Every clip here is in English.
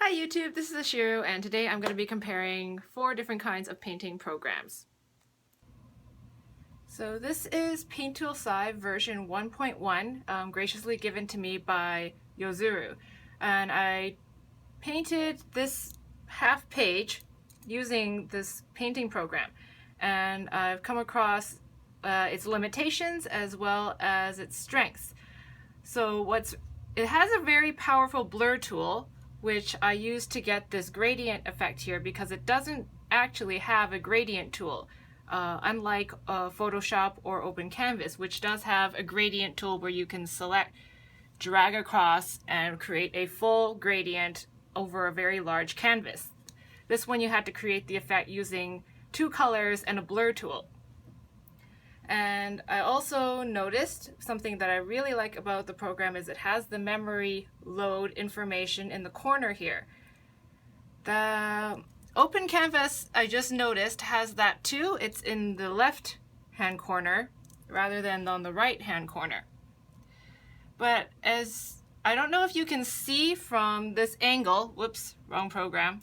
Hi YouTube, this is Ashiru, and today I'm going to be comparing 4 different kinds of painting programs. So this is Paint Tool Sai version 1.1, graciously given to me by Yozuru. And I painted this half page using this painting program. And I've come across its limitations as well as its strengths. So it has a very powerful blur tool, which I use to get this gradient effect here because it doesn't actually have a gradient tool, unlike Photoshop or OpenCanvas, which does have a gradient tool where you can select, drag across, and create a full gradient over a very large canvas. This one you had to create the effect using 2 colors and a blur tool. And I also noticed something that I really like about the program is it has the memory load information in the corner here. The OpenCanvas, I just noticed, has that too. It's in the left hand corner rather than on the right hand corner. But as I don't know if you can see from this angle, whoops, wrong program,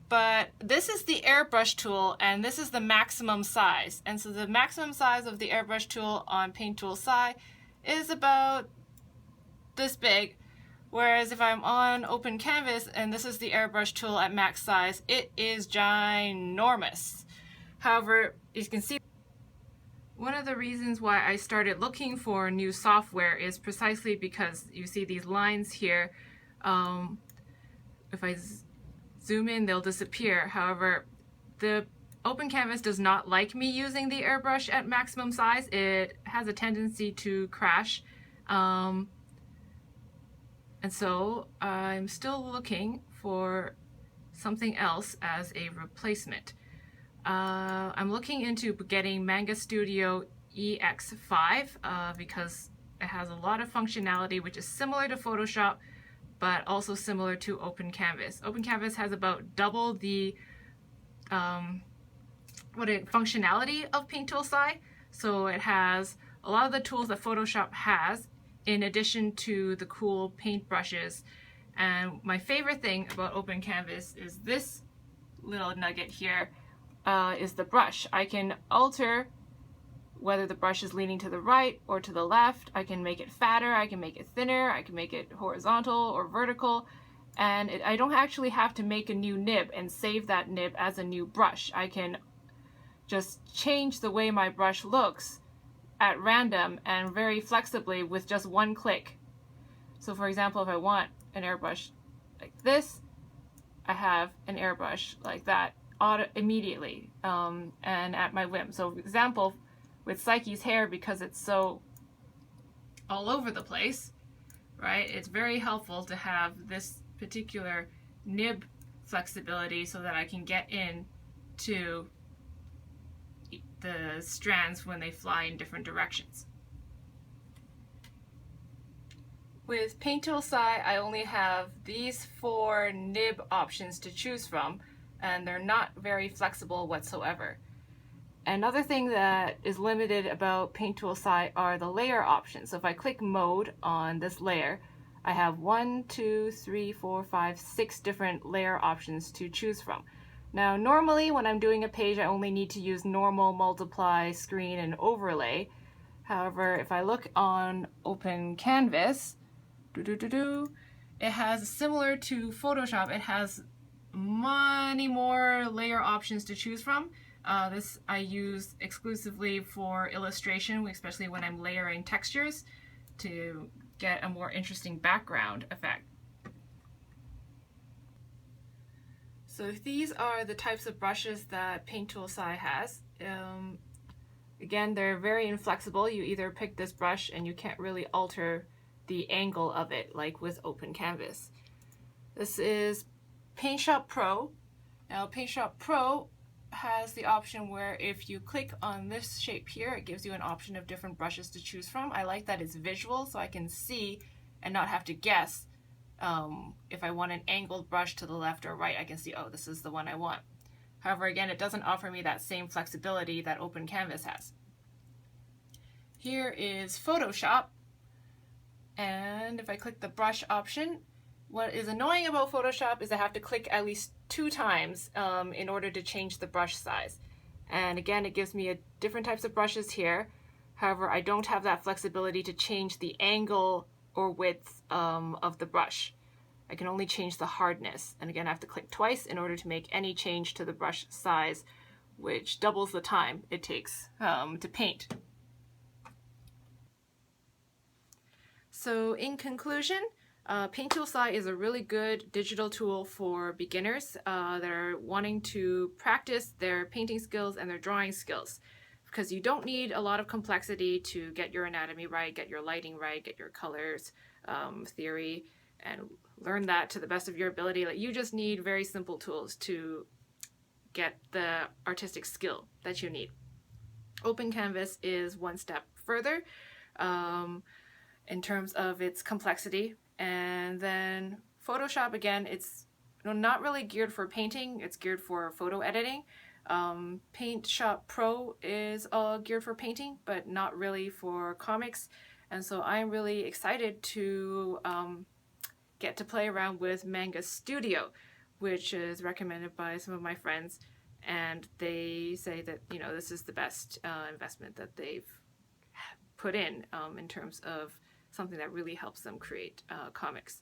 but this is the airbrush tool and this is the maximum size. And so the maximum size of the airbrush tool on Paint Tool Sai is about this big. Whereas if I'm on OpenCanvas and this is the airbrush tool at max size, it is ginormous. However, you can see one of the reasons why I started looking for new software is precisely because you see these lines here. If I zoom in, they'll disappear. However, the OpenCanvas does not like me using the airbrush at maximum size. It has a tendency to crash. And so I'm still looking for something else as a replacement. I'm looking into getting Manga Studio EX5 because it has a lot of functionality which is similar to Photoshop, but also similar to OpenCanvas. OpenCanvas has about double the functionality of Paint Tool Sai, so it has a lot of the tools that Photoshop has, in addition to the cool paint brushes. And my favorite thing about OpenCanvas is this little nugget here, is the brush. I can alter whether the brush is leaning to the right or to the left. I can make it fatter, I can make it thinner, I can make it horizontal or vertical, and I don't actually have to make a new nib and save that nib as a new brush. I can just change the way my brush looks at random and very flexibly with just one click. So for example, if I want an airbrush like this, I have an airbrush like that immediately and at my whim. So for example, with Psyche's hair, because it's so all over the place, right? It's very helpful to have this particular nib flexibility so that I can get in to the strands when they fly in different directions. With Paint Tool Sai, I only have these 4 nib options to choose from, and they're not very flexible whatsoever. Another thing that is limited about Paint Tool Sai are the layer options. So if I click mode on this layer, I have 1, 2, 3, 4, 5, 6 different layer options to choose from. Now normally when I'm doing a page, I only need to use normal, multiply, screen, and overlay. However, if I look on OpenCanvas, it has, similar to Photoshop, it has many more layer options to choose from. This I use exclusively for illustration, especially when I'm layering textures to get a more interesting background effect. So these are the types of brushes that Paint Tool Sai has. Again, they're very inflexible. You either pick this brush and you can't really alter the angle of it like with OpenCanvas. This is Paint Shop Pro. Now Paint Shop Pro has the option where if you click on this shape here, it gives you an option of different brushes to choose from. I like that it's visual, so I can see and not have to guess. If I want an angled brush to the left or right, I can see, oh, this is the one I want. However, again, it doesn't offer me that same flexibility that OpenCanvas has. Here is Photoshop, and if I click the brush option, What is annoying about Photoshop is I have to click at least 2 times in order to change the brush size. And again, it gives me different types of brushes here. However, I don't have that flexibility to change the angle or width of the brush. I can only change the hardness. And again, I have to click twice in order to make any change to the brush size, which doubles the time it takes to paint. So in conclusion, Paint Tool SAI is a really good digital tool for beginners that are wanting to practice their painting skills and their drawing skills, because you don't need a lot of complexity to get your anatomy right, get your lighting right, get your colors theory, and learn that to the best of your ability. Like, you just need very simple tools to get the artistic skill that you need. Open Canvas is one step further in terms of its complexity. And then Photoshop, again, it's not really geared for painting, it's geared for photo editing. Paint Shop Pro is geared for painting, but not really for comics. And so I'm really excited to get to play around with Manga Studio, which is recommended by some of my friends. And they say that, this is the best investment that they've put in terms of something that really helps them create comics.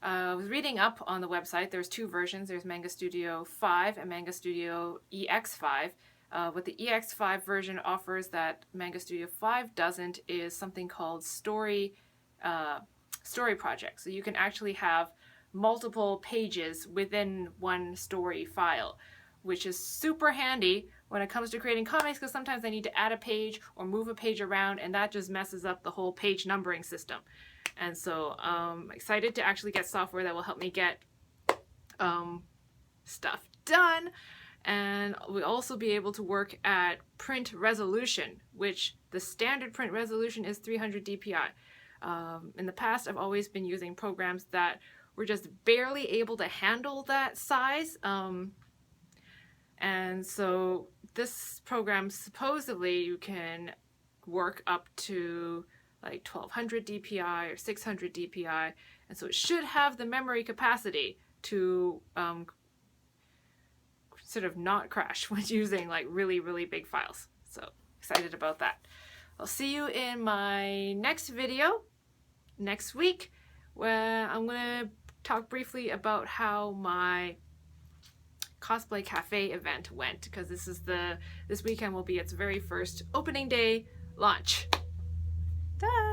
I was reading up on the website. There's 2 versions. There's Manga Studio 5 and Manga Studio EX5. What the EX5 version offers that Manga Studio 5 doesn't is something called story project. So you can actually have multiple pages within one story file, which is super handy when it comes to creating comics, because sometimes I need to add a page or move a page around, and that just messes up the whole page numbering system. And so I'm excited to actually get software that will help me get stuff done. And we'll also be able to work at print resolution, which the standard print resolution is 300 dpi. In the past, I've always been using programs that were just barely able to handle that size. And so this program, supposedly you can work up to like 1200 dpi or 600 dpi, and so it should have the memory capacity to sort of not crash when using like really, really big files. So excited about that. I'll see you in my next video next week, where I'm going to talk briefly about how my Cosplay Cafe event went, because this weekend will be its very first opening day launch. Ta-da!